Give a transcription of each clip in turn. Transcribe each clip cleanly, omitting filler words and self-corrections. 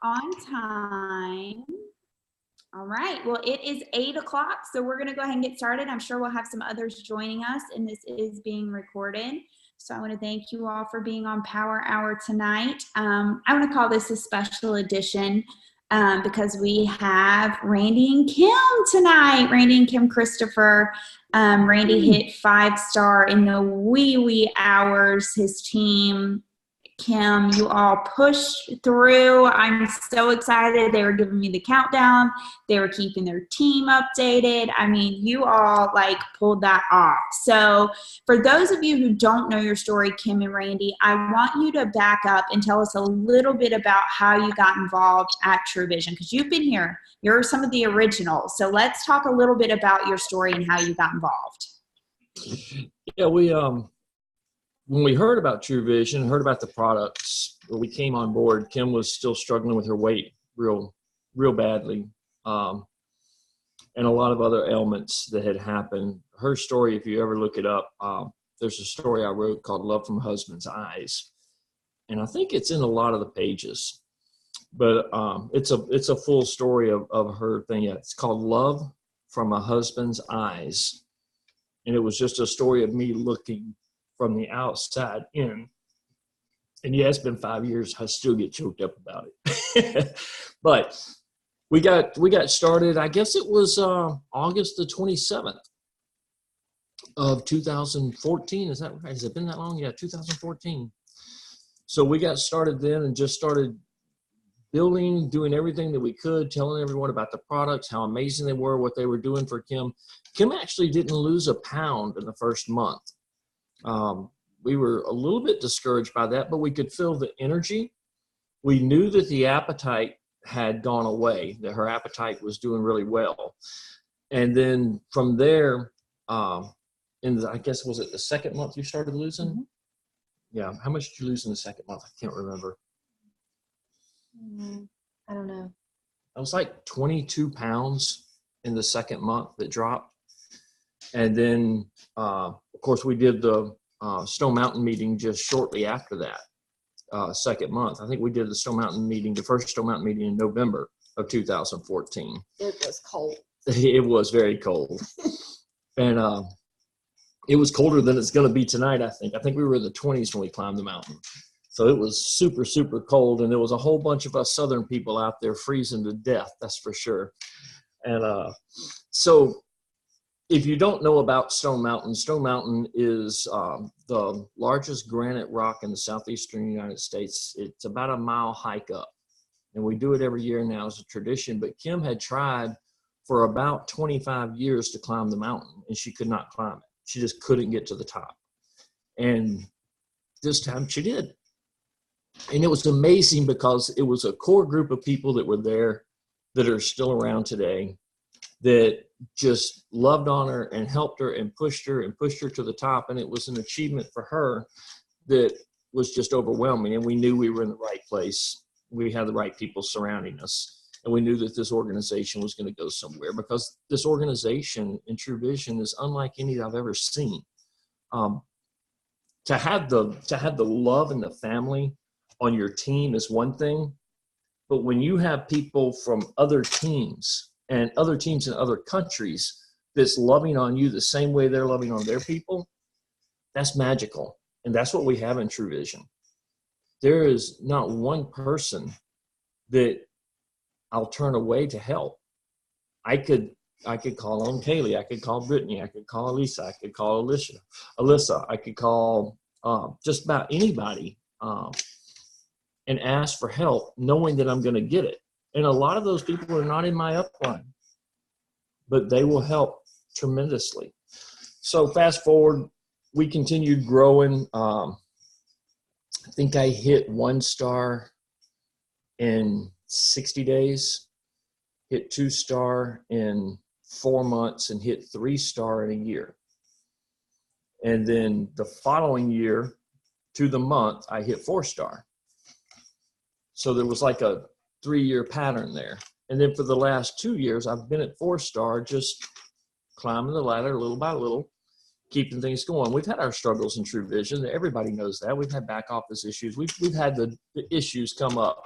On time. All right. Well, it is 8 o'clock, so we're going to go ahead and get started. I'm sure we'll have some others joining us, and this is being recorded. So I want to thank you all for being on Power Hour tonight. I want to call this a special edition because we have Randy and Kim tonight. Randy and Kim Christopher. Randy hit 5-star in the wee hours. His team, Kim, you all pushed through. I'm so excited. They were giving me the countdown. They were keeping their team updated. I mean, you all like pulled that off. So for those of you who don't know your story, Kim and Randy, I want you to back up and tell us a little bit about how you got involved at Tru Vision, because you've been here. You're some of the originals. So let's talk a little bit about your story and how you got involved. Yeah, when we heard about Tru Vision, heard about the products, when we came on board, Kim was still struggling with her weight real badly, and a lot of other ailments that had happened. Her story, if you ever look it up, there's a story I wrote called Love from a Husband's Eyes, and I think it's in a lot of the pages, but it's a full story of her thing. Yeah, it's called Love from a Husband's Eyes, and it was just a story of me looking from the outside in. And yeah, it's been 5 years. I still get choked up about it. But we got started, I guess it was August the 27th of 2014. Is that right? Has it been that long? Yeah, 2014. So we got started then and just started building, doing everything that we could, telling everyone about the products, how amazing they were, what they were doing for Kim. Kim actually didn't lose a pound in the first month. We were a little bit discouraged by that, but we could feel the energy. We knew that the appetite had gone away, that her appetite was doing really well. And then from there, I guess, was it the second month you started losing? Mm-hmm. Yeah. How much did you lose in the second month? I can't remember. I don't know. It was like 22 pounds in the second month that dropped. And then, of course, we did the Stone Mountain meeting just shortly after that, second month. I think we did the Stone Mountain meeting, the first Stone Mountain meeting in November of 2014. It was cold. It was very cold. And it was colder than it's going to be tonight, I think. I think we were in the 20s when we climbed the mountain. So it was super, super cold. And there was a whole bunch of us Southern people out there freezing to death, that's for sure. And so if you don't know about Stone Mountain is the largest granite rock in the southeastern United States. It's about a mile hike up, and we do it every year now as a tradition. But Kim had tried for about 25 years to climb the mountain, and she could not climb it. She just couldn't get to the top. And this time she did. And it was amazing because it was a core group of people that were there that are still around today that just loved on her and helped her and pushed her to the top. And it was an achievement for her that was just overwhelming. And we knew we were in the right place. We had the right people surrounding us. And we knew that this organization was going to go somewhere, because this organization in Tru Vision is unlike any I've ever seen. To have the love and the family on your team is one thing, but when you have people from other teams and other teams in other countries that's loving on you the same way they're loving on their people, that's magical. And that's what we have in Tru Vision. There is not one person that I'll turn away to help. I could call on Kaylee. I could call Brittany. I could call Elisa. I could call Alyssa. I could call just about anybody and ask for help, knowing that I'm going to get it. And a lot of those people are not in my upline, but they will help tremendously. So fast forward, we continued growing. I think I hit 1 star in 60 days, hit 2 star in 4 months, and hit 3 star in a year. And then the following year to the month, I hit 4 star. So there was like a 3-year pattern there. And then for the last 2 years, I've been at 4 star, just climbing the ladder little by little, keeping things going. We've had our struggles in Tru Vision. Everybody knows that. We've had back office issues. We've had the issues come up.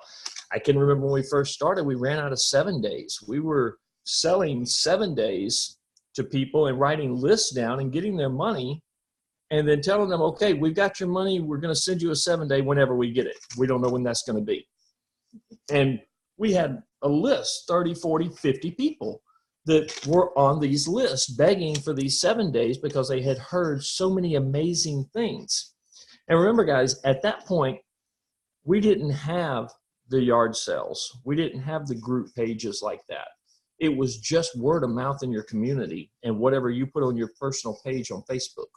I can remember when we first started, we ran out of 7 days. We were selling 7 days to people and writing lists down and getting their money and then telling them, okay, we've got your money. We're going to send you a 7-day whenever we get it. We don't know when that's going to be. And we had a list, 30, 40, 50 people that were on these lists begging for these 7 days because they had heard so many amazing things. And remember, guys, at that point, we didn't have the yard sales. We didn't have the group pages like that. It was just word of mouth in your community and whatever you put on your personal page on Facebook.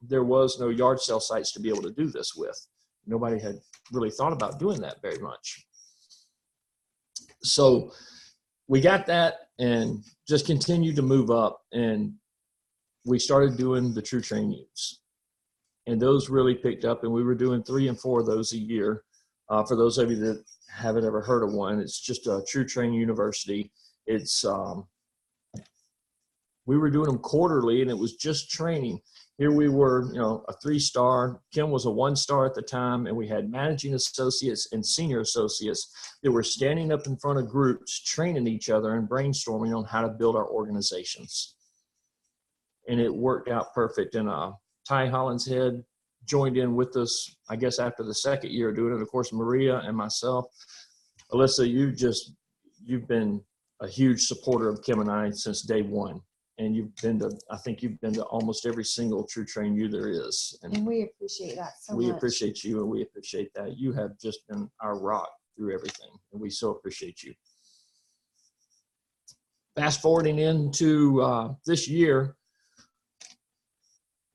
There was no yard sale sites to be able to do this with. Nobody had really thought about doing that very much. So we got that and just continued to move up, and we started doing the Tru Trainees. And those really picked up, and we were doing 3 and 4 of those a year. For those of you that haven't ever heard of one, it's just a Tru Train University. It's we were doing them quarterly, and it was just training. Here we were, a 3-star. Kim was a 1-star at the time, and we had managing associates and senior associates that were standing up in front of groups, training each other and brainstorming on how to build our organizations. And it worked out perfect. And Ty Hollinshead joined in with us, I guess, after the 2nd year of doing it. Of course, Maria and myself. Alyssa, you've been a huge supporter of Kim and I since day one. And I think you've been to almost every single Tru Train U there is. And we appreciate that so much. We appreciate you, and we appreciate that. You have just been our rock through everything, and we so appreciate you. Fast forwarding into this year,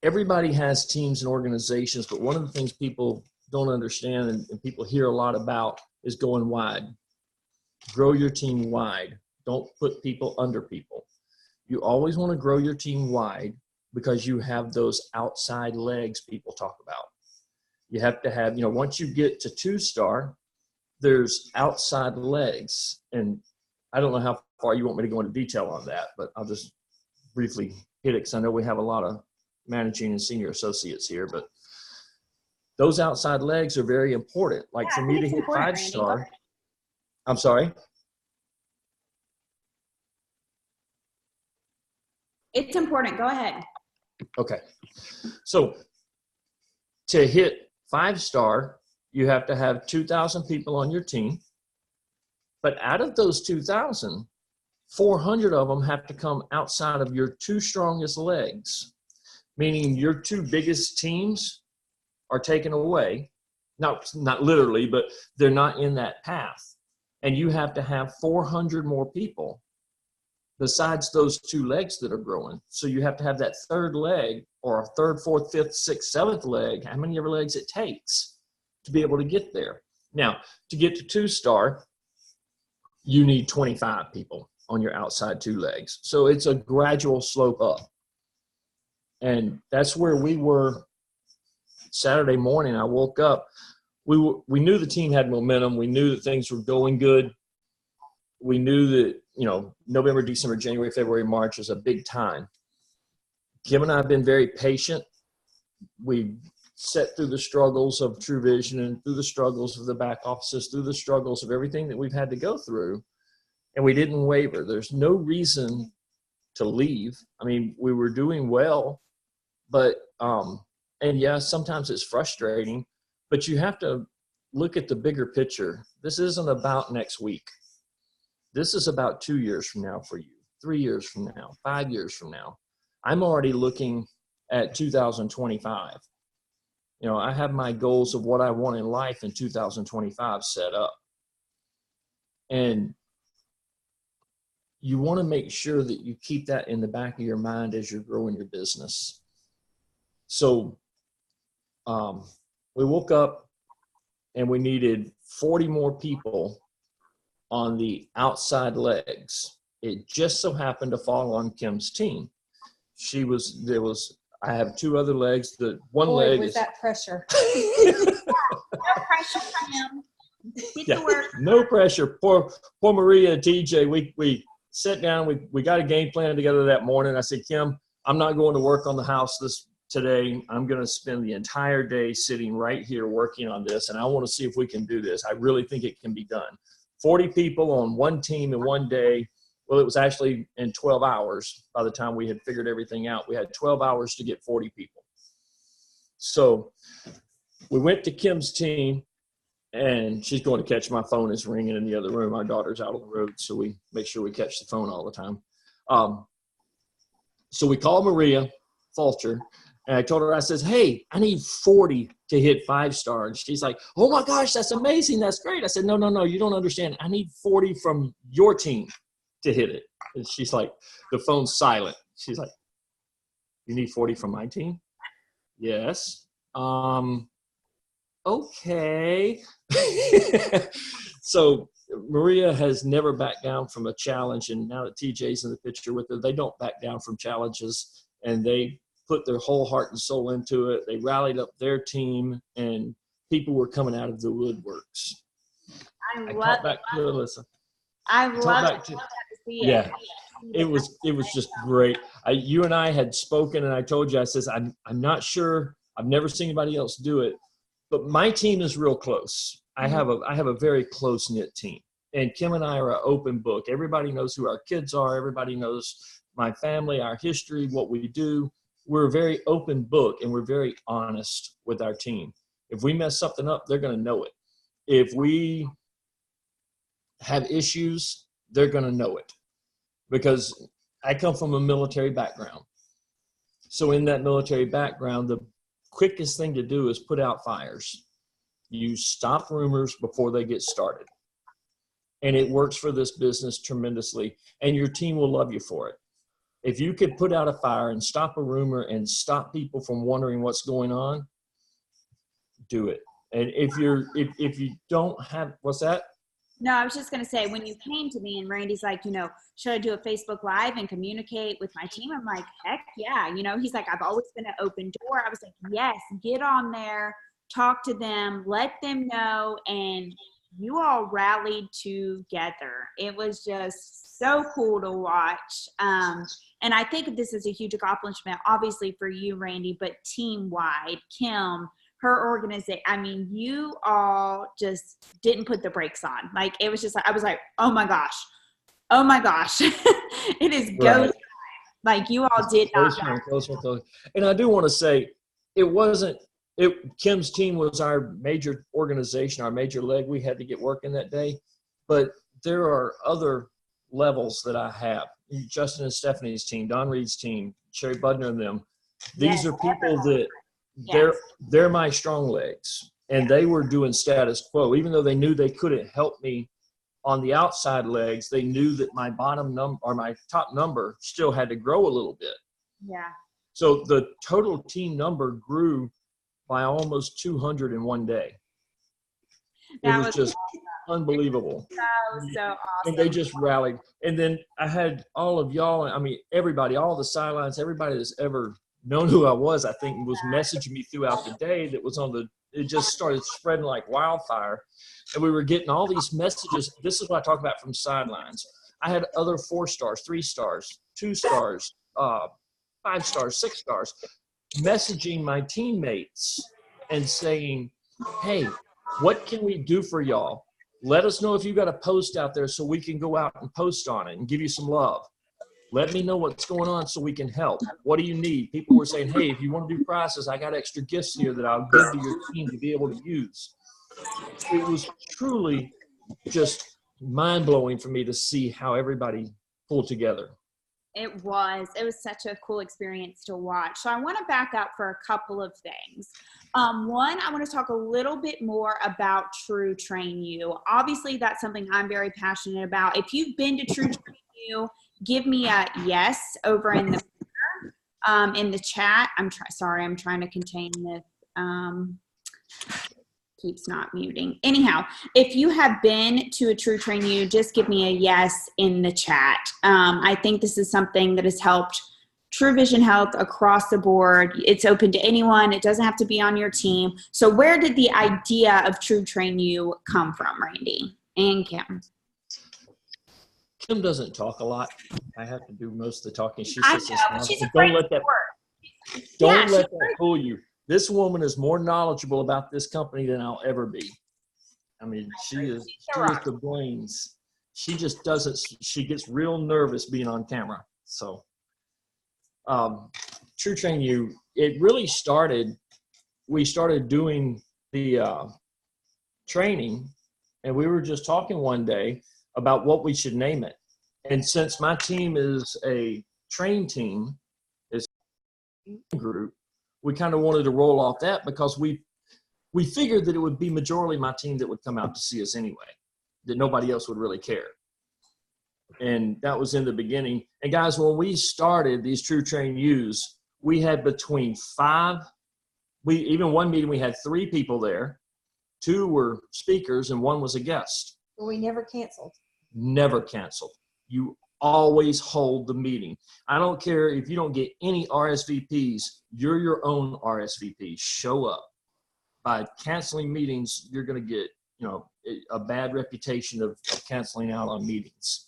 everybody has teams and organizations, but one of the things people don't understand and people hear a lot about is going wide. Grow your team wide. Don't put people under people. You always want to grow your team wide because you have those outside legs people talk about. You have to have, once you get to 2-star, there's outside legs. And I don't know how far you want me to go into detail on that, but I'll just briefly hit it because I know we have a lot of managing and senior associates here, but those outside legs are very important. Like for me to hit 5-star, I'm sorry. It's important. Go ahead. Okay. So to hit 5-star, you have to have 2,000 people on your team. But out of those 2,000, 400 of them have to come outside of your 2 strongest legs, meaning your 2 biggest teams are taken away. Not literally, but they're not in that path. And you have to have 400 more people besides those 2 legs that are growing. So you have to have that 3rd leg or a 3rd, 4th, 5th, 6th, 7th leg, how many ever legs it takes to be able to get there. Now, to get to 2-star, you need 25 people on your outside 2 legs. So it's a gradual slope up. And that's where we were Saturday morning. I woke up. We knew the team had momentum. We knew that things were going good. We knew that, November, December, January, February, March is a big time. Kim and I have been very patient. We sat through the struggles of Tru Vision and through the struggles of the back offices, through the struggles of everything that we've had to go through, and we didn't waver. There's no reason to leave. I mean, we were doing well, but, and yeah, sometimes it's frustrating, but you have to look at the bigger picture. This isn't about next week. This is about 2 years from now for you, 3 years from now, 5 years from now. I'm already looking at 2025. I have my goals of what I want in life in 2025 set up. And you want to make sure that you keep that in the back of your mind as you're growing your business. So we woke up and we needed 40 more people on the outside legs. It just so happened to fall on Kim's team. I have 2 other legs. The one leg was is that pressure. No pressure from him. Get to work. No pressure. Poor Maria and TJ. We sat down. We got a game plan together that morning. I said, Kim, I'm not going to work on the house today I'm going to spend the entire day sitting right here working on this, and I want to see if we can do this. I really think it can be done. 40 people on one team in one day. Well, it was actually in 12 hours. By the time we had figured everything out, we had 12 hours to get 40 people. So we went to Kim's team, and she's going to catch my phone is ringing in the other room. Our daughter's out on the road, so we make sure we catch the phone all the time. So we called Maria Fulcher, and I told her, I says, hey, I need 40 to hit 5-star. And she's like, oh my gosh, that's amazing. That's great. I said, no, you don't understand. I need 40 from your team to hit it. And she's like, the phone's silent. She's like, you need 40 from my team? Yes. Okay. So Maria has never backed down from a challenge, and now that TJ's in the picture with her, they don't back down from challenges, and they put their whole heart and soul into it. They rallied up their team, and people were coming out of the woodworks. I talked love back to Alyssa. I love back it. to- I love to see it. Yeah. It was just great. You and I had spoken, and I told you, I says, I'm not sure. I've never seen anybody else do it, but my team is real close. I have a very close knit team, and Kim and I are an open book. Everybody knows who our kids are. Everybody knows my family, our history, what we do. We're a very open book, and we're very honest with our team. If we mess something up, they're going to know it. If we have issues, they're going to know it. Because I come from a military background. So in that military background, the quickest thing to do is put out fires. You stop rumors before they get started. And it works for this business tremendously. And your team will love you for it. If you could put out a fire and stop a rumor and stop people from wondering what's going on, do it. And if you don't have, what's that? No, I was just going to say, when you came to me and Randy's like, should I do a Facebook Live and communicate with my team? I'm like, heck yeah. He's like, I've always been an open door. I was like, yes, get on there, talk to them, let them know. And you all rallied together. It was just so cool to watch. And I think this is a huge accomplishment, obviously for you, Randy, but team-wide, Kim, her organization. I mean, you all just didn't put the brakes on. Like, it was just like, I was like, oh my gosh, it is go time. Like, you all did not. Closer. And I do want to say, Kim's team was our major organization, our major leg. We had to get working that day, but there are other levels that I have. Justin and Stephanie's team, Don Reed's team, Sherry Budner and them. These are people that they're my strong legs, and they were doing status quo. Even though they knew they couldn't help me on the outside legs, they knew that my bottom number or my top number still had to grow a little bit. Yeah. So the total team number grew by almost 200 in one day. It was just unbelievable. So awesome. And they just rallied. And then I had all of y'all, I mean, everybody, all the sidelines, everybody that's ever known who I was, I think, was messaging me throughout the day that was it just started spreading like wildfire. And we were getting all these messages. This is what I talk about from sidelines. I had other 4 stars, 3 stars, 2 stars, 5 stars, 6 stars, messaging my teammates and saying, hey, what can we do for y'all? Let us know if you got a post out there so we can go out and post on it and give you some love. Let me know what's going on so we can help. What do you need? People were saying, hey, if you want to do prizes, I got extra gifts here that I'll give to your team to be able to use. It was truly just mind-blowing for me to see how everybody pulled together. It was such a cool experience to watch. So I want to back up for a couple of things. One, I want to talk a little bit more about Tru Train You. Obviously, that's something I'm very passionate about. If you've been to Tru Train You, give me a yes over in the chat. I'm trying to contain this. Keeps not muting. Anyhow, if you have been to a Tru Train You, just give me a yes in the chat. I think this is something that has helped True Vision Health across the board. It's open to anyone. It doesn't have to be on your team. So where did the idea of Tru Train You come from, Randy and Kim? Kim doesn't talk a lot. I have to do most of the talking. She I sits know, this but she's down. a great sport. Don't let that fool you. This woman is more knowledgeable about this company than I'll ever be. I mean, she is the brains. She just doesn't, she gets real nervous being on camera. So, True Train You, it really started, we started doing the training, and we were just talking one day about what we should name it. And since my team is a train team, is a group, we kind of wanted to roll off that because we figured that it would be majority my team that would come out to see us anyway, that nobody else would really care. And that was in the beginning. And guys, when we started these True Train U's, we had between even one meeting, we had 3 people there. 2 were speakers and 1 was a guest. We never canceled. Never canceled. You always hold the meeting. I don't care if you don't get any RSVPs, you're your own RSVP. Show up. By canceling meetings, you're going to get, a bad reputation of canceling out on meetings.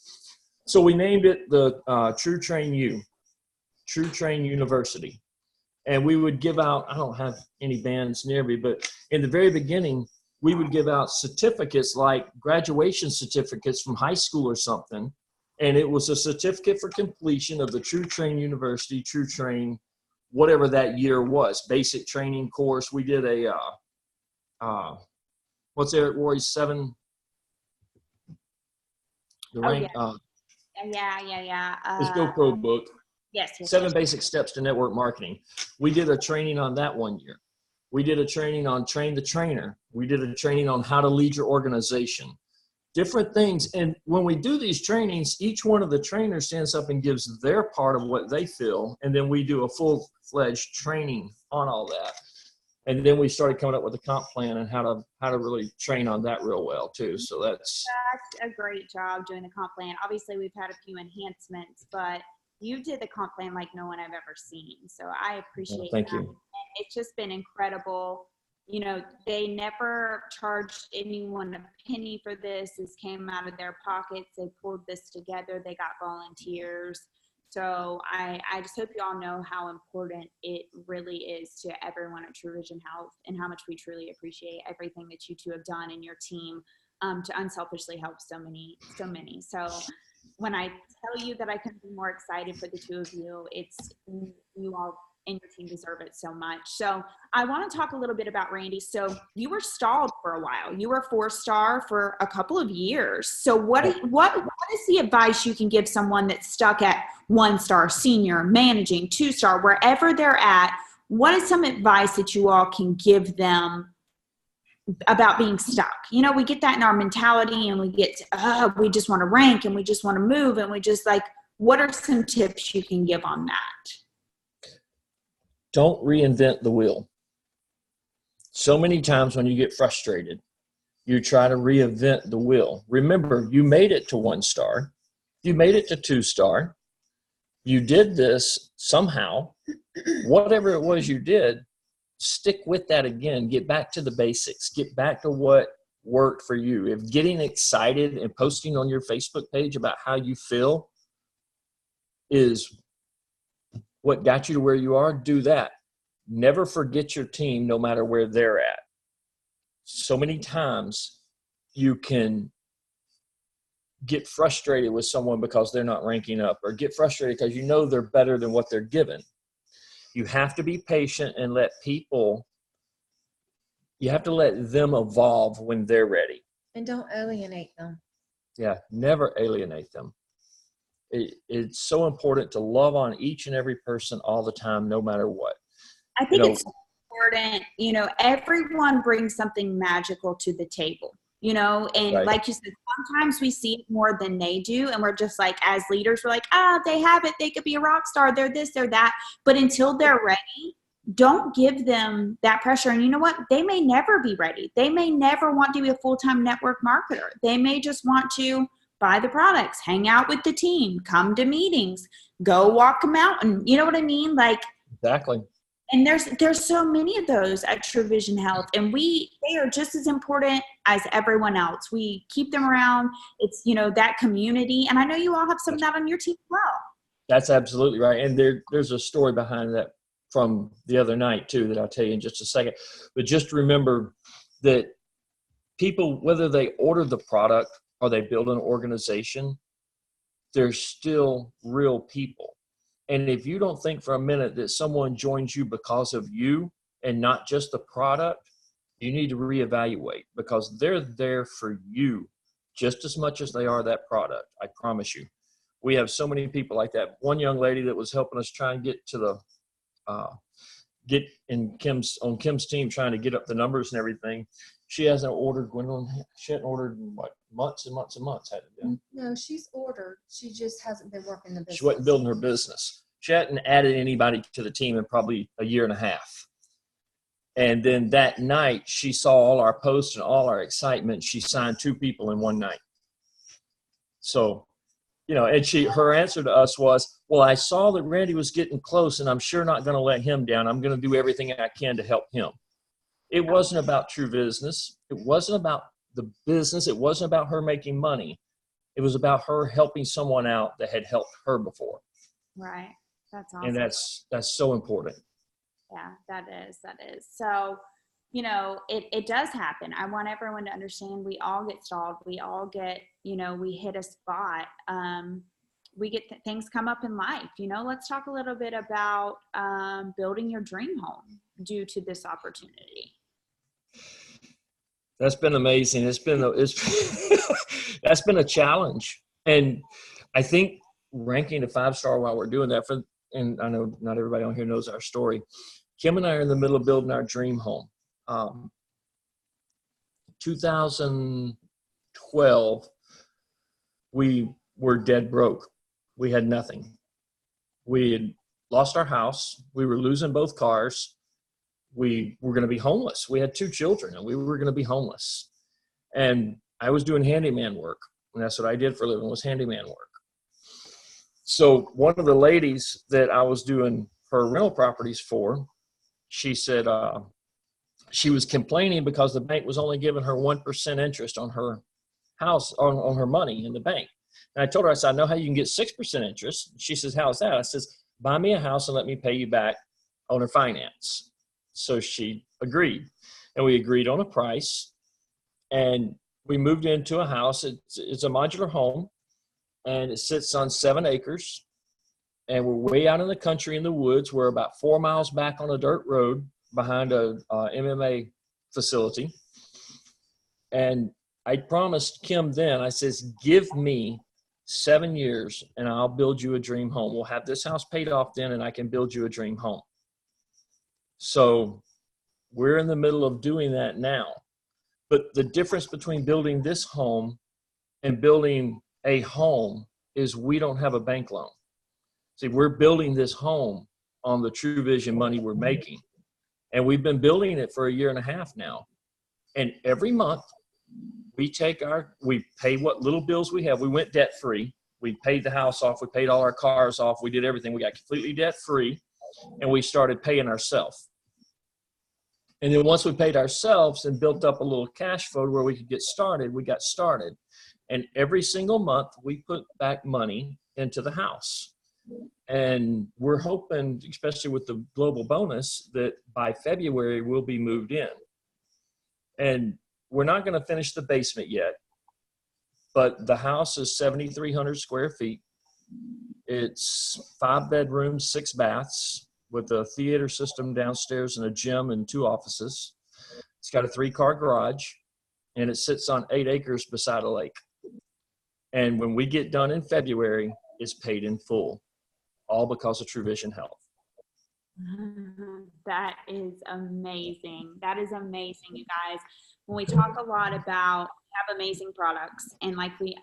So we named it the True Train U, True Train University. And we would give out, I don't have any bands near me, but in the very beginning, we would give out certificates like graduation certificates from high school or something. And it was a certificate for completion of the True Train University, True Train, whatever that year was, basic training course. We did a, what's Eric Roy's 7? The rank, his GoPro book. Yes. 7 Basic Steps to Network Marketing. We did a training on that one year. We did a training on Train the Trainer. We did a training on how to lead your organization. Different things. And when we do these trainings, each one of the trainers stands up and gives their part of what they feel. And then we do a full-fledged training on all that. And then we started coming up with a comp plan and how to really train on that real well too. So that's a great job doing the comp plan. Obviously, we've had a few enhancements, but you did the comp plan like no one I've ever seen. So I appreciate thank that. you. And it's just been incredible. They never charged anyone a penny for this. This came out of their pockets. They pulled this together. They got volunteers. So I just hope you all know how important it really is to everyone at True Vision Health and how much we truly appreciate everything that you 2 have done in your team to unselfishly help so many. So when I tell you that I couldn't be more excited for the 2 of you, it's you all and your team deserve it so much. So I want to talk a little bit about Randy. So you were stalled for a while. You were 4-star for a couple of years. So what is the advice you can give someone that's stuck at 1-star, senior, managing, 2-star, wherever they're at? What is some advice that you all can give them about being stuck? We get that in our mentality, and we get, we just want to rank and we just want to move, and we just what are some tips you can give on that? Don't reinvent the wheel. So many times when you get frustrated, you try to reinvent the wheel. Remember, you made it to 1-star. You made it to 2-star. You did this somehow. Whatever it was you did, stick with that again. Get back to the basics. Get back to what worked for you. If getting excited and posting on your Facebook page about how you feel is what got you to where you are, do that. Never forget your team, no matter where they're at. So many times you can get frustrated with someone because they're not ranking up, or get frustrated because they're better than what they're given. You have to be patient and let them evolve when they're ready. And don't alienate them. Yeah, never alienate them. It's so important to love on each and every person all the time, no matter what. I think it's important, everyone brings something magical to the table, and right. Like you said, sometimes we see it more than they do. And we're just as leaders, we're they have it. They could be a rock star. They're this, they're that. But until they're ready, don't give them that pressure. And you know what? They may never be ready. They may never want to be a full-time network marketer. They may just want to buy the products, hang out with the team, come to meetings, go walk a mountain. You know what I mean? Exactly. And there's so many of those at True Vision Health, and they are just as important as everyone else. We keep them around. It's, that community. And I know you all have some of that on your team as well. That's absolutely right. And there's a story behind that from the other night too, that I'll tell you in just a second. But just remember that people, whether they order the product or they build an organization, they're still real people. And if you don't think for a minute that someone joins you because of you and not just the product, you need to reevaluate, because they're there for you just as much as they are that product. I promise you. We have so many people like that. One young lady that was helping us try and get to the get in Kim's team, trying to get up the numbers and everything. She hasn't ordered, Gwendolyn. She hadn't ordered in what, months and months and months. Hadn't been. No, she's ordered. She just hasn't been working the business. She wasn't building her business. She hadn't added anybody to the team in probably a year and a half. And then that night, she saw all our posts and all our excitement. She signed 2 people in one night. So, you know, and her answer to us was, well, I saw that Randy was getting close, and I'm sure not going to let him down. I'm going to do everything I can to help him. It wasn't about True Business. It wasn't about the business. It wasn't about her making money. It was about her helping someone out that had helped her before. Right. That's awesome. And that's so important. Yeah, that is. So, you know, it does happen. I want everyone to understand we all get stalled. We all get, you know, we hit a spot. We get things come up in life. You know, let's talk a little bit about building your dream home due to this opportunity. That's been amazing. That's been a challenge. And I think ranking a 5-star while we're doing that and I know not everybody on here knows our story. Kim and I are in the middle of building our dream home. 2012, we were dead broke. We had nothing. We had lost our house. We were losing both cars. We were going to be homeless. We had 2 children, and we were going to be homeless. And I was doing handyman work, and that's what I did for a living, was handyman work. So one of the ladies that I was doing her rental properties for, she said she was complaining because the bank was only giving her 1% interest on her house, on her money in the bank. And I told her, I said, I know how you can get 6% interest. She says, how's that? I says, buy me a house and let me pay you back on her finance. So she agreed, and we agreed on a price, and we moved into a house. It's a modular home, and it sits on 7 acres, and we're way out in the country in the woods. We're about 4 miles back on a dirt road behind a MMA facility. And I promised Kim then, I says, give me 7 years and I'll build you a dream home. We'll have this house paid off then, and I can build you a dream home. So we're in the middle of doing that now. But the difference between building this home and building a home is we don't have a bank loan. See, we're building this home on the True Vision money we're making. And we've been building it for a year and a half now. And every month we pay what little bills we have. We went debt free. We paid the house off. We paid all our cars off. We did everything. We got completely debt free, and we started paying ourselves. And then once we paid ourselves and built up a little cash flow where we could get started, we got started. And every single month we put back money into the house. And we're hoping, especially with the global bonus, that by February we'll be moved in. And we're not going to finish the basement yet, but the house is 7,300 square feet. It's 5 bedrooms, 6 baths, with a theater system downstairs and a gym and 2 offices. It's got a 3-car garage, and it sits on 8 acres beside a lake. And when we get done in February, it's paid in full, all because of True Vision Health. That is amazing. That is amazing, you guys. When we talk a lot about, we have amazing products, and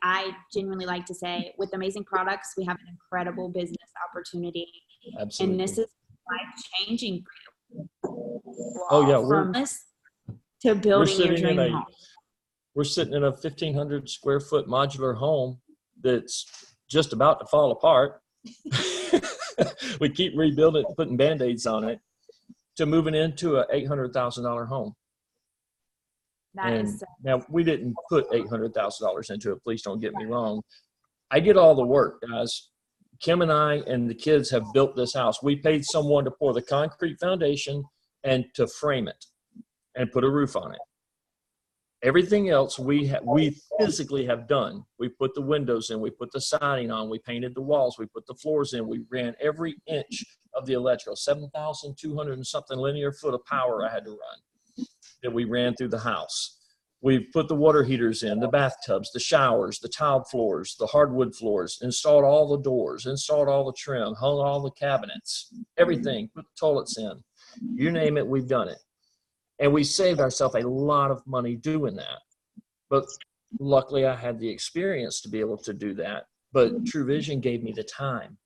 I genuinely like to say, with amazing products, we have an incredible business opportunity. Absolutely. And this is life-changing for you. Oh yeah, from this to building your dream home. We're sitting in a 1,500 square foot modular home that's just about to fall apart. We keep rebuilding it, putting Band-Aids on it, to moving into a $800,000 home. Now, we didn't put $800,000 into it. Please don't get me wrong. I did all the work, guys. Kim and I and the kids have built this house. We paid someone to pour the concrete foundation and to frame it and put a roof on it. Everything else we physically have done. We put the windows in, we put the siding on, we painted the walls, we put the floors in, we ran every inch of the electrical, 7,200 and something linear foot of power I had to run that we ran through the house. We've put the water heaters in, the bathtubs, the showers, the tiled floors, the hardwood floors, installed all the doors, installed all the trim, hung all the cabinets, everything, put the toilets in. You name it, we've done it. And we saved ourselves a lot of money doing that. But luckily I had the experience to be able to do that. But True Vision gave me the time.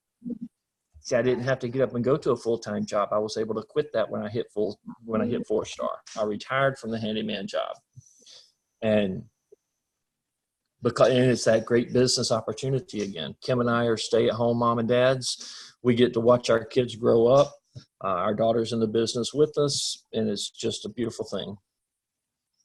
See, I didn't have to get up and go to a full-time job. I was able to quit that when I hit 4-star. I retired from the handyman job. And it's that great business opportunity again. Kim and I are stay-at-home mom and dads. We get to watch our kids grow up. Our daughter's in the business with us, and it's just a beautiful thing.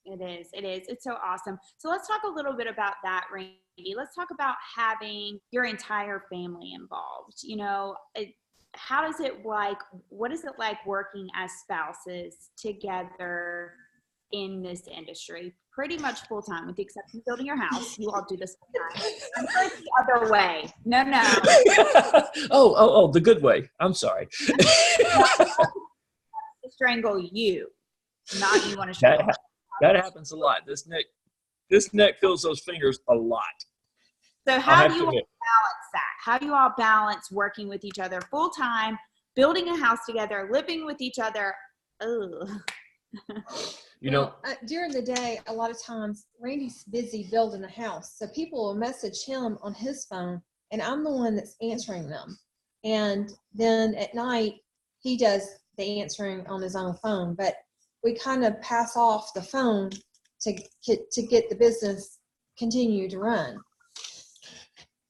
It is. It is. It's so awesome. So let's talk a little bit about that, Randy. Let's talk about having your entire family involved. You know, how is it like, what is it like working as spouses together in this industry? Pretty much full time, with the exception of building your house. You all do this full time. I'm sure it's the other way. No. Oh, the good way. I'm sorry. To strangle you, not you want to strangle. That happens a lot. This neck feels those fingers a lot. So how do you all balance that? How do you all balance working with each other full time, building a house together, living with each other? Ugh. You know, during the day, a lot of times Randy's busy building a house. So people will message him on his phone and I'm the one that's answering them. And then at night, he does the answering on his own phone. But we kind of pass off the phone to get the business continue to run.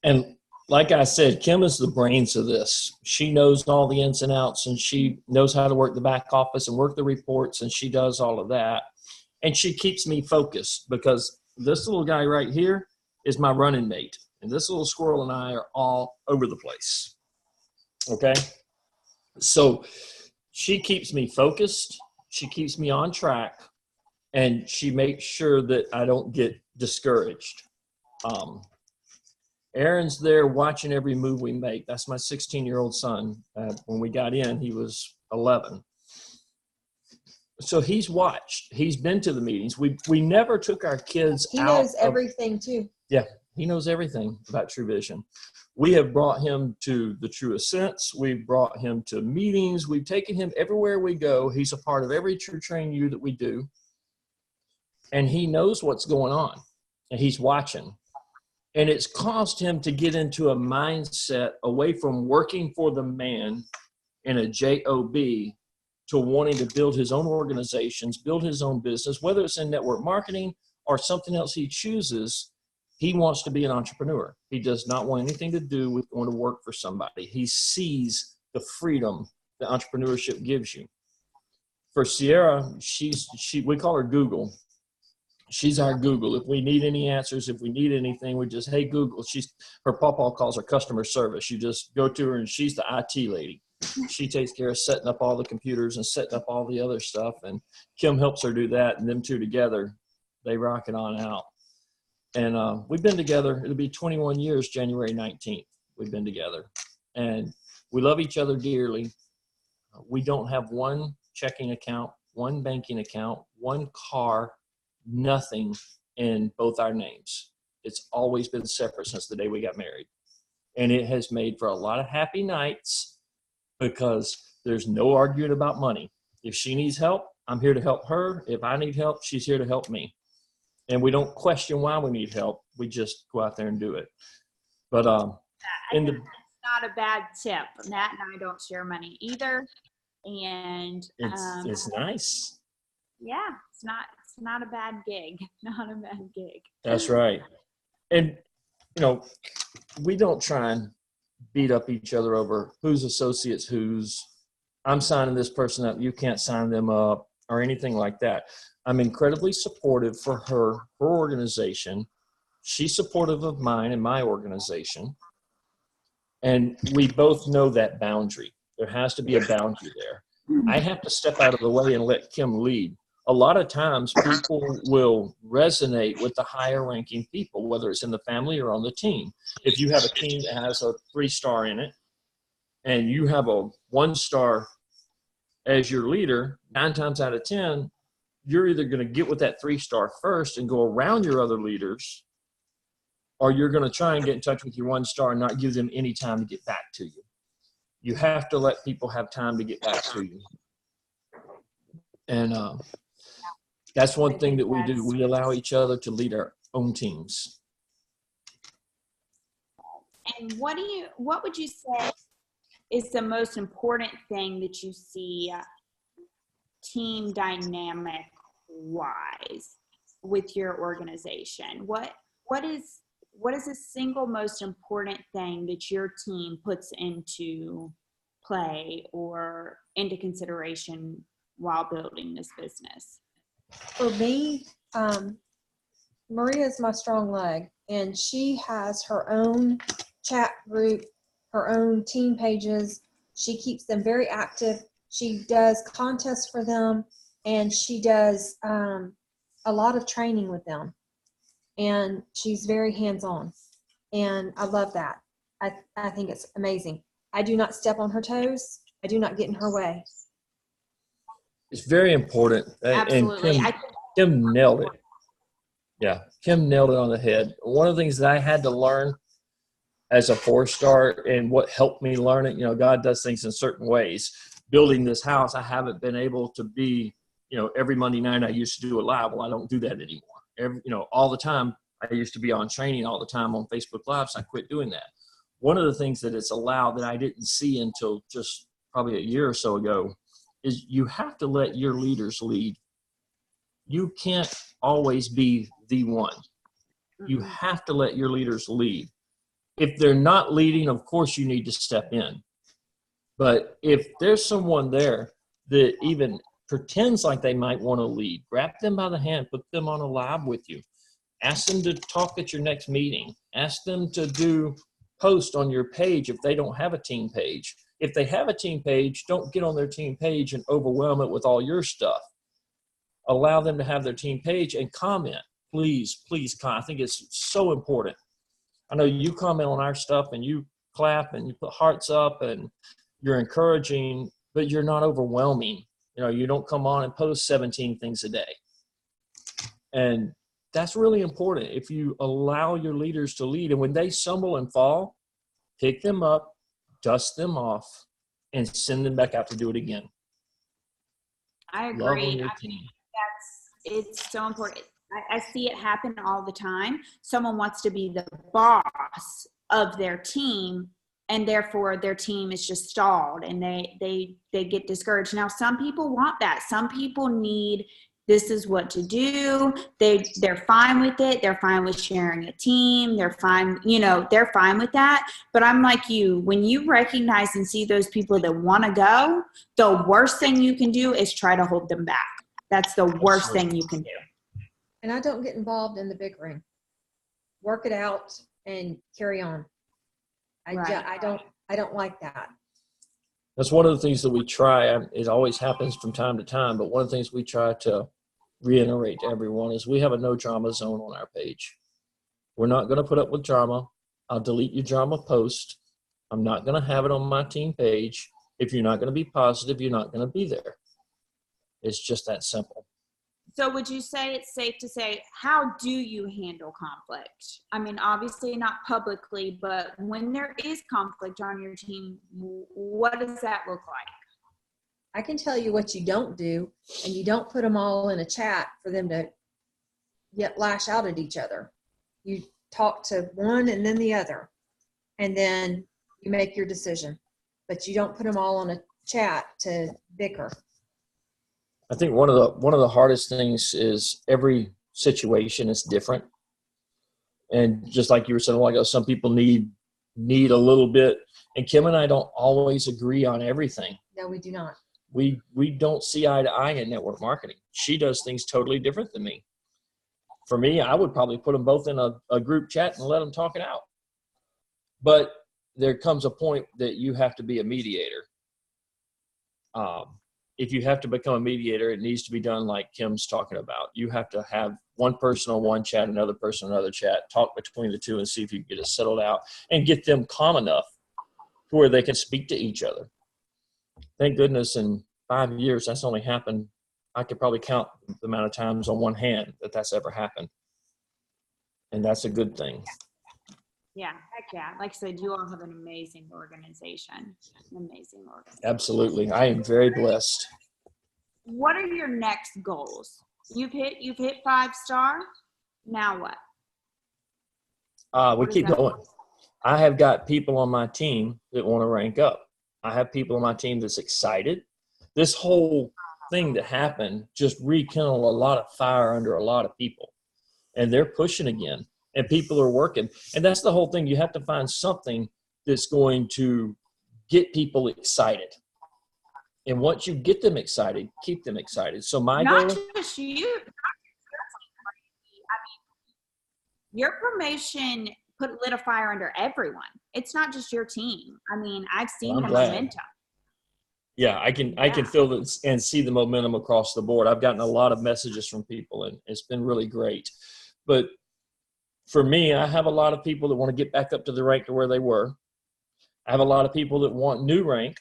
And like I said, Kim is the brains of this. She knows all the ins and outs, and she knows how to work the back office and work the reports, and she does all of that. And she keeps me focused because this little guy right here is my running mate. And this little squirrel and I are all over the place. Okay? So she keeps me focused. She keeps me on track. And she makes sure that I don't get discouraged. Aaron's there watching every move we make. That's my 16-year-old son. When we got in, he was 11. So he's watched. He's been to the meetings. We never took our kids out. He knows everything too. Yeah, he knows everything about True Vision. We have brought him to the True Ascents. We've brought him to meetings. We've taken him everywhere we go. He's a part of every True Train U that we do. And he knows what's going on. And he's watching. And it's caused him to get into a mindset away from working for the man in a job to wanting to build his own organizations, build his own business, whether it's in network marketing or something else he chooses. He wants to be an entrepreneur. He does not want anything to do with going to work for somebody. He sees the freedom that entrepreneurship gives you. For Sierra, we call her Google. She's our Google. If we need any answers, if we need anything, we just, hey, Google. Her papa calls her customer service. You just go to her and she's the IT lady. She takes care of setting up all the computers and setting up all the other stuff. And Kim helps her do that. And them two together, they rock it on out. And we've been together. It'll be 21 years, January 19th. We've been together. And we love each other dearly. We don't have one checking account, one banking account, one car, nothing in both our names. It's always been separate since the day we got married. And it has made for a lot of happy nights because there's no arguing about money. If she needs help, I'm here to help her. If I need help, she's here to help me. And we don't question why we need help. We just go out there and do it. But that's not a bad tip. Matt and I don't share money either. And it's nice. Yeah, it's not a bad gig. Not a bad gig. That's right. And, we don't try and beat up each other over whose associates whose. I'm signing this person up. You can't sign them up or anything like that. I'm incredibly supportive for her organization. She's supportive of mine and my organization. And we both know that boundary. There has to be a boundary there. I have to step out of the way and let Kim lead. A lot of times people will resonate with the higher ranking people, whether it's in the family or on the team. If you have a team that has a 3-star in it and you have a 1-star as your leader, 9 times out of 10, you're either going to get with that 3-star first and go around your other leaders, or you're going to try and get in touch with your 1-star and not give them any time to get back to you. You have to let people have time to get back to you. And that's one thing that we do. We allow each other to lead our own teams. And what would you say is the most important thing that you see team dynamic wise with your organization? What is the single most important thing that your team puts into play or into consideration while building this business? For me, Maria is my strong leg, and she has her own chat group, her own team pages. She keeps them very active. She does contests for them, and she does a lot of training with them. And she's very hands-on, and I love that. I think it's amazing. I do not step on her toes. I do not get in her way. It's very important. Absolutely. And Kim nailed it. Yeah, Kim nailed it on the head. One of the things that I had to learn as a 4-star, and what helped me learn it, God does things in certain ways. Building this house, I haven't been able to be, every Monday night I used to do it live. Well, I don't do that anymore. All the time. I used to be on training all the time on Facebook Live, so I quit doing that. One of the things that it's allowed that I didn't see until just probably a year or so ago is you have to let your leaders lead. You can't always be the one. You have to let your leaders lead. If they're not leading, of course you need to step in. But if there's someone there that even pretends like they might want to lead, grab them by the hand, put them on a live with you. Ask them to talk at your next meeting. Ask them to do post on your page if they don't have a team page. If they have a team page, don't get on their team page and overwhelm it with all your stuff. Allow them to have their team page and comment. Please, I think it's so important. I know you comment on our stuff and you clap and you put hearts up and you're encouraging, but you're not overwhelming. You don't come on and post 17 things a day. And that's really important. If you allow your leaders to lead, and when they stumble and fall, pick them up, dust them off, and send them back out to do it again. I agree. It's so important. I see it happen all the time. Someone wants to be the boss of their team, and therefore their team is just stalled and they get discouraged. Now, some people want that. Some people need, this is what to do. They're fine with it. They're fine with sharing a team. They're fine, they're fine with that. But I'm like you, when you recognize and see those people that want to go, the worst thing you can do is try to hold them back. That's the worst thing you can do. And I don't get involved in the bickering. Work it out and carry on. I don't like that. That's one of the things that we try. It always happens from time to time, but one of the things we try to reiterate to everyone is we have a no drama zone on our page. We're not going to put up with drama. I'll delete your drama post. I'm not going to have it on my team page. If you're not going to be positive, you're not going to be there. It's just that simple. So would you say it's safe to say, how do you handle conflict? I mean, obviously not publicly, but when there is conflict on your team, what does that look like? I can tell you what you don't do, and you don't put them all in a chat for them to lash out at each other. You talk to one and then the other, and then you make your decision. But you don't put them all on a chat to bicker. I think one of the hardest things is every situation is different. And just like you were saying, like some people need a little bit. And Kim and I don't always agree on everything. No, we do not. We don't see eye to eye in network marketing. She does things totally different than me. For me, I would probably put them both in a group chat and let them talk it out. But there comes a point that you have to be a mediator. If you have to become a mediator, it needs to be done like Kim's talking about. You have to have one person on one chat, another person on another chat, talk between the two and see if you can get it settled out and get them calm enough to where they can speak to each other. Thank goodness in 5 years, that's only happened. I could probably count the amount of times on one hand that that's ever happened. And that's a good thing. Yeah, heck yeah. Like I said, you all have an amazing organization. Absolutely. I am very blessed. What are your next goals? You've hit 5-star. Now what? We keep going. I have got people on my team that want to rank up. I have people on my team that's excited. This whole thing that happened just rekindled a lot of fire under a lot of people. And they're pushing again. And people are working. And that's the whole thing. You have to find something that's going to get people excited. And once you get them excited, keep them excited. So my goal. Not just you. I mean, your promotion lit a fire under everyone. It's not just your team. I mean, I've seen the momentum. Yeah, I can feel this and see the momentum across the board. I've gotten a lot of messages from people, and it's been really great. But for me, I have a lot of people that want to get back up to the rank to where they were. I have a lot of people that want new rank,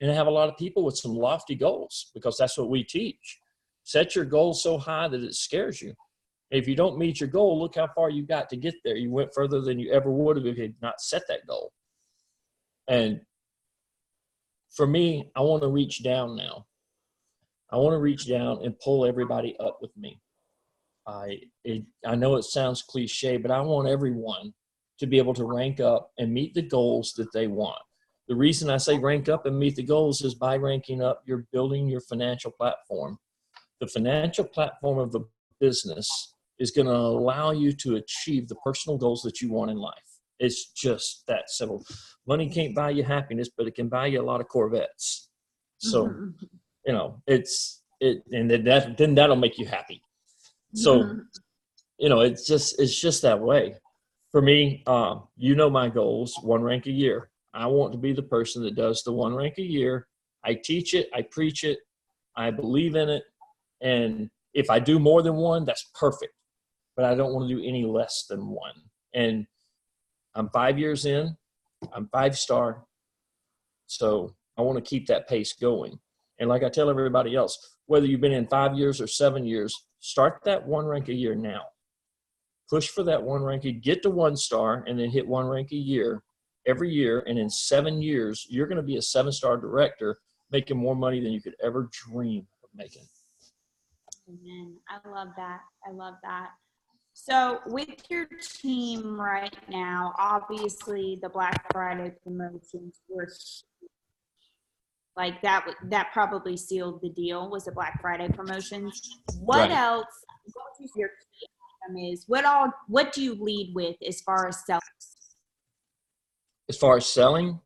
and I have a lot of people with some lofty goals, because that's what we teach. Set your goals so high that it scares you. If you don't meet your goal, look how far you got to get there. You went further than you ever would have if you had not set that goal. And for me, I want to reach down now. I want to reach down and pull everybody up with me. I know it sounds cliche, but I want everyone to be able to rank up and meet the goals that they want. The reason I say rank up and meet the goals is by ranking up, you're building your financial platform. The financial platform of the business is going to allow you to achieve the personal goals that you want in life. It's just that simple. Money can't buy you happiness, but it can buy you a lot of Corvettes. So, and then that'll make you happy. So, it's just that way. For me, my goals, 1 rank a year. I want to be the person that does the 1 rank a year. I teach it. I preach it. I believe in it. And if I do more than 1, that's perfect. But I don't want to do any less than 1. And I'm 5 years in. I'm 5-star. So I want to keep that pace going. And like I tell everybody else, whether you've been in 5 years or 7 years, start that 1 rank a year now. Push for that 1 rank, get to 1-star, and then hit 1 rank a year every year. And in 7 years, you're going to be a 7-star director, making more money than you could ever dream of making. Amen. I love that. So with your team right now, obviously the Black Friday promotions were like that probably sealed the deal, was the Black Friday promotions. What else? What is your key item is? What do you lead with as far as sales? As far as selling?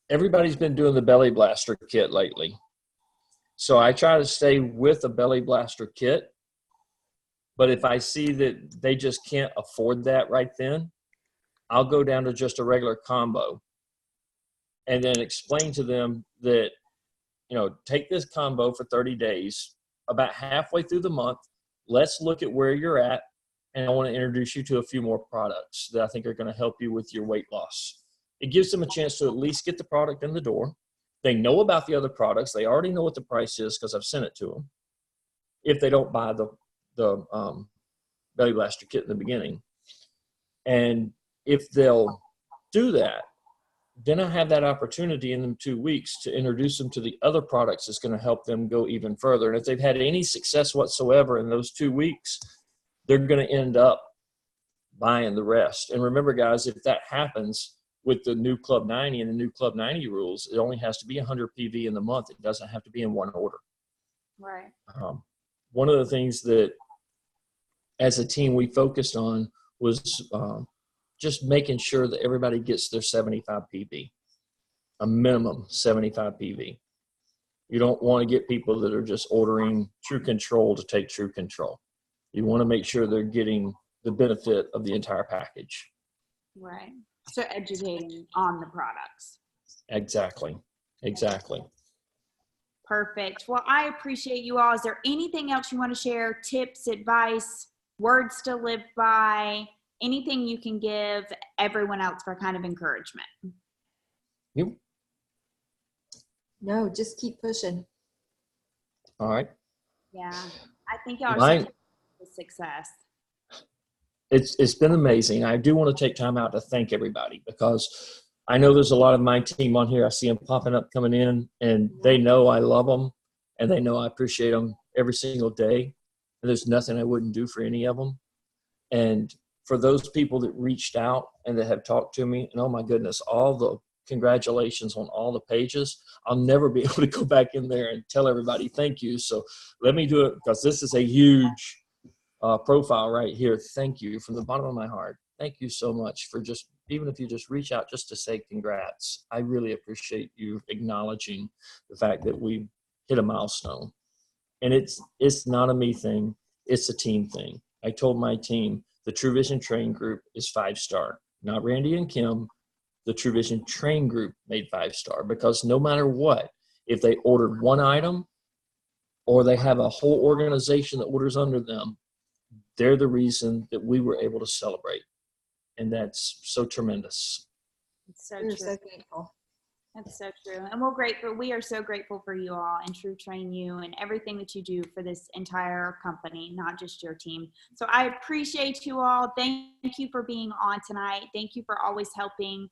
Everybody's been doing the belly blaster kit lately. So I try to stay with a belly blaster kit. But if I see that they just can't afford that right then, I'll go down to just a regular combo and then explain to them that, take this combo for 30 days, about halfway through the month. Let's look at where you're at. And I want to introduce you to a few more products that I think are going to help you with your weight loss. It gives them a chance to at least get the product in the door. They know about the other products. They already know what the price is because I've sent it to them. If they don't buy the belly blaster kit in the beginning. And if they'll do that, then I have that opportunity in them 2 weeks to introduce them to the other products that's going to help them go even further. And if they've had any success whatsoever in those 2 weeks, they're going to end up buying the rest. And remember, guys, if that happens with the new Club 90 and the new Club 90 rules, it only has to be 100 PV in the month. It doesn't have to be in one order. Right. One of the things that as a team we focused on was just making sure that everybody gets their 75 PV, a minimum 75 PV. You don't want to get people that are just ordering True Control to take True Control. You want to make sure they're getting the benefit of the entire package. Right. So educating on the products. Exactly. Perfect. Well, I appreciate you all. Is there anything else you want to share? Tips, advice, words to live by, anything you can give everyone else for kind of encouragement? You. No, just keep pushing. All right. Yeah. I think y'all are Mine, such a success. it's been amazing. I do want to take time out to thank everybody because I know there's a lot of my team on here. I see them popping up, coming in, and they know I love them, and they know I appreciate them every single day. And there's nothing I wouldn't do for any of them. And for those people that reached out and that have talked to me, and oh my goodness, all the congratulations on all the pages. I'll never be able to go back in there and tell everybody thank you. So let me do it because this is a huge profile right here. Thank you from the bottom of my heart. Thank you so much for just, even if you just reach out just to say congrats. I really appreciate you acknowledging the fact that we hit a milestone. And it's not a me thing. It's a team thing. I told my team the True Vision Train Group is 5-star, not Randy and Kim. The True Vision Train Group made 5-star because no matter what, if they ordered one item or they have a whole organization that orders under them, they're the reason that we were able to celebrate. And that's so tremendous. It's so We're true. so thankful. That's so true. And we are so grateful for you all and True Train You and everything that you do for this entire company, not just your team. So I appreciate you all. Thank you for being on tonight. Thank you for always helping,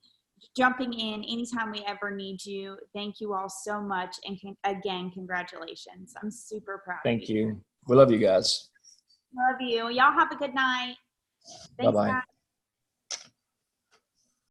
jumping in anytime we ever need you. Thank you all so much. And again, congratulations. I'm super proud of you. Thank you. We love you guys. Love you. Y'all have a good night. Thanks, Bye-bye. guys.